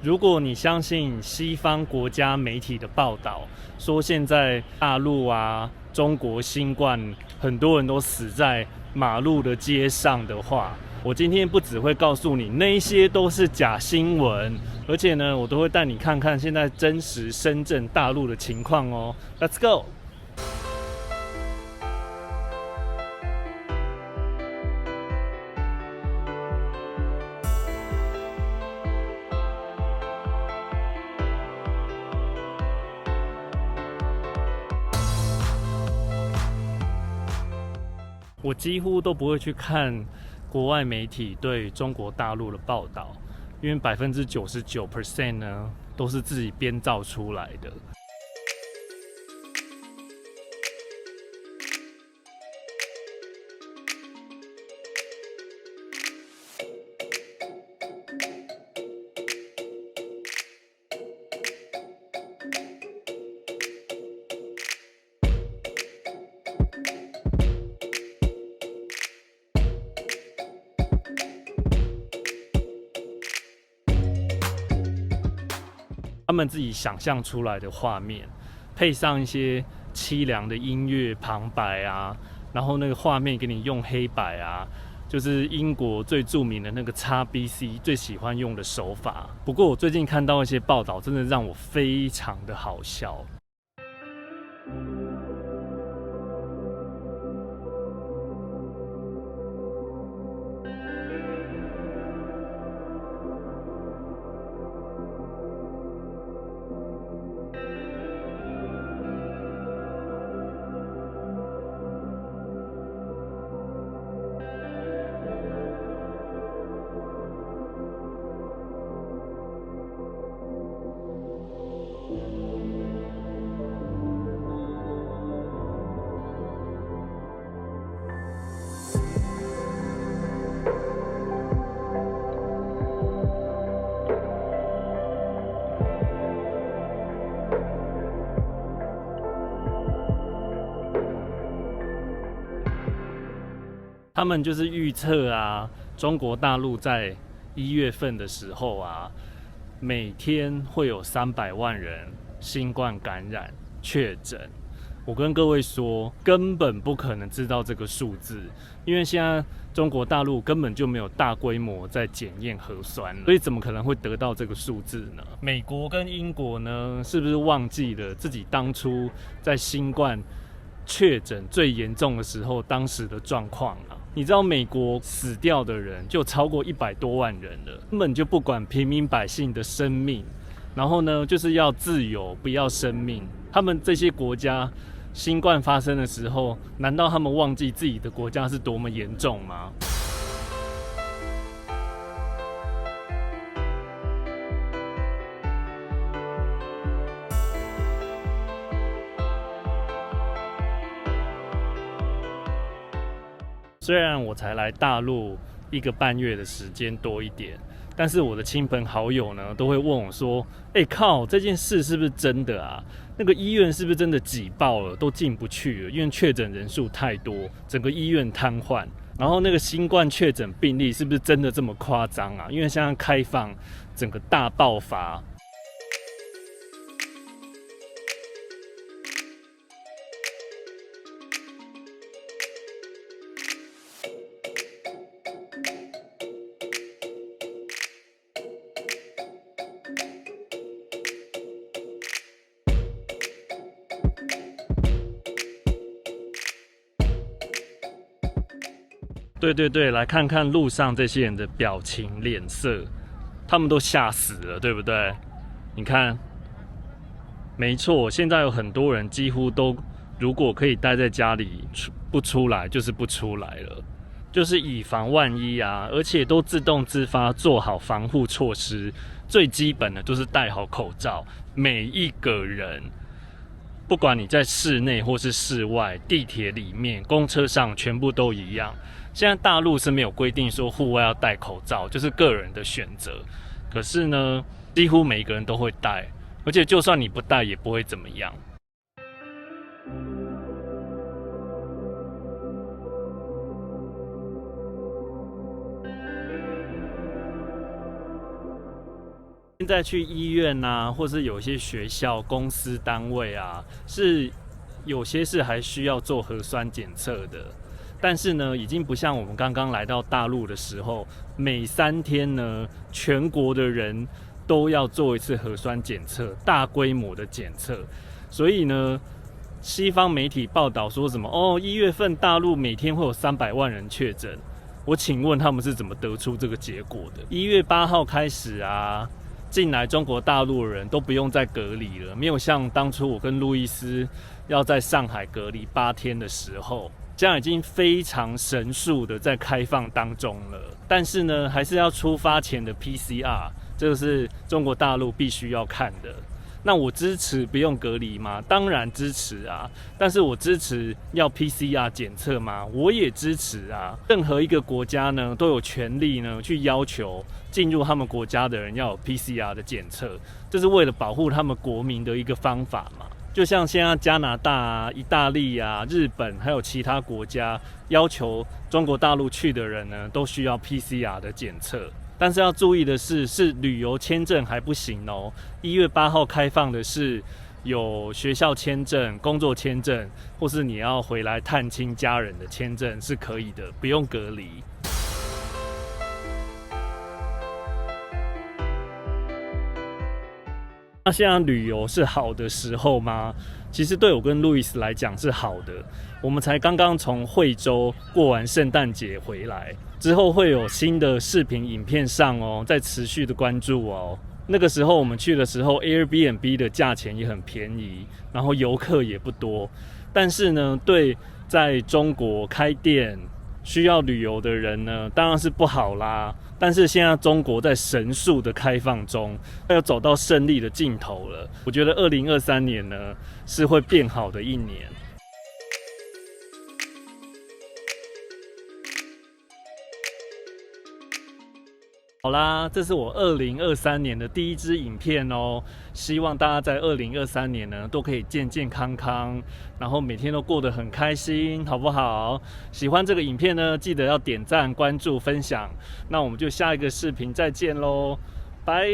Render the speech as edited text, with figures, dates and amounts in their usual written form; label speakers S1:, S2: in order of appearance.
S1: 如果你相信西方国家媒体的报道，说现在大陆啊、中国新冠很多人都死在马路的街上的话，我今天不只会告诉你那些都是假新闻，而且呢，我都会带你看看现在真实深圳大陆的情况哦。Let's go！我几乎都不会去看国外媒体对中国大陆的报道，因为99%呢都是自己编造出来的。他们自己想象出来的画面，配上一些凄凉的音乐旁白啊，然后那个画面给你用黑白啊，就是英国最著名的那个 XBC 最喜欢用的手法。不过我最近看到一些报道，真的让我非常的好笑。他们就是预测啊，中国大陆在1月份的时候啊，每天会有300万人新冠感染确诊。我跟各位说，根本不可能知道这个数字，因为现在中国大陆根本就没有大规模在检验核酸，所以怎么可能会得到这个数字呢？美国跟英国呢，是不是忘记了自己当初在新冠确诊最严重的时候，当时的状况啊？你知道美国死掉的人就超过100多万人了，根本就不管平民百姓的生命，然后呢，就是要自由，不要生命。他们这些国家新冠发生的时候，难道他们忘记自己的国家是多么严重吗？虽然我才来大陆1个半月的时间多一点，但是我的亲朋好友呢，都会问我说：“靠，这件事是不是真的啊？那个医院是不是真的挤爆了，都进不去了？因为确诊人数太多，整个医院瘫痪。然后那个新冠确诊病例是不是真的这么夸张啊？因为现在开放，整个大爆发。”对，来看看路上这些人的表情、脸色，他们都吓死了，对不对？你看，没错，现在有很多人几乎都，如果可以待在家里不出来，就是不出来了，就是以防万一啊，而且都自动自发做好防护措施，最基本的就是戴好口罩，每一个人。不管你在室内或是室外，地铁里面、公车上，全部都一样。现在大陆是没有规定说户外要戴口罩，就是个人的选择。可是呢，几乎每一个人都会戴，而且就算你不戴，也不会怎么样。现现在去医院啊，或是有些学校、公司单位啊，是有些是还需要做核酸检测的。但是呢，已经不像我们刚刚来到大陆的时候，每3天呢，全国的人都要做一次核酸检测，大规模的检测。所以呢，西方媒体报道说什么1月份大陆每天会有300万人确诊，我请问他们是怎么得出这个结果的？1月8号开始啊，进来中国大陆的人都不用再隔离了，没有像当初我跟路易斯要在上海隔离8天的时候。这样已经非常神速的在开放当中了，但是呢，还是要出发前的 PCR， 这个是中国大陆必须要看的。那我支持不用隔离吗？当然支持啊，但是我支持要 PCR 检测吗？我也支持啊。任何一个国家呢，都有权利呢去要求进入他们国家的人要有 PCR 的检测，这是为了保护他们国民的一个方法嘛。就像现在加拿大啊、意大利啊、日本还有其他国家要求中国大陆去的人呢，都需要 PCR 的检测。但是要注意的是旅游签证还不行哦。1月8号开放的是有学校签证、工作签证，或是你要回来探亲家人的签证是可以的，不用隔离。那现在旅游是好的时候吗？其实对我跟路易斯来讲是好的。我们才刚刚从惠州过完圣诞节回来，之后会有新的视频影片上哦，再持续的关注哦。那个时候我们去的时候 ，Airbnb 的价钱也很便宜，然后游客也不多。但是呢，对在中国开店需要旅游的人呢，当然是不好啦。但是现在中国在神速的开放中，要走到胜利的尽头了。我觉得2023年呢是会变好的一年。好啦，这是我2023年的第一支影片哦。希望大家在2023年呢都可以健健康康，然后每天都过得很开心，好不好？喜欢这个影片呢，记得要点赞、关注、分享。那我们就下一个视频再见咯，拜。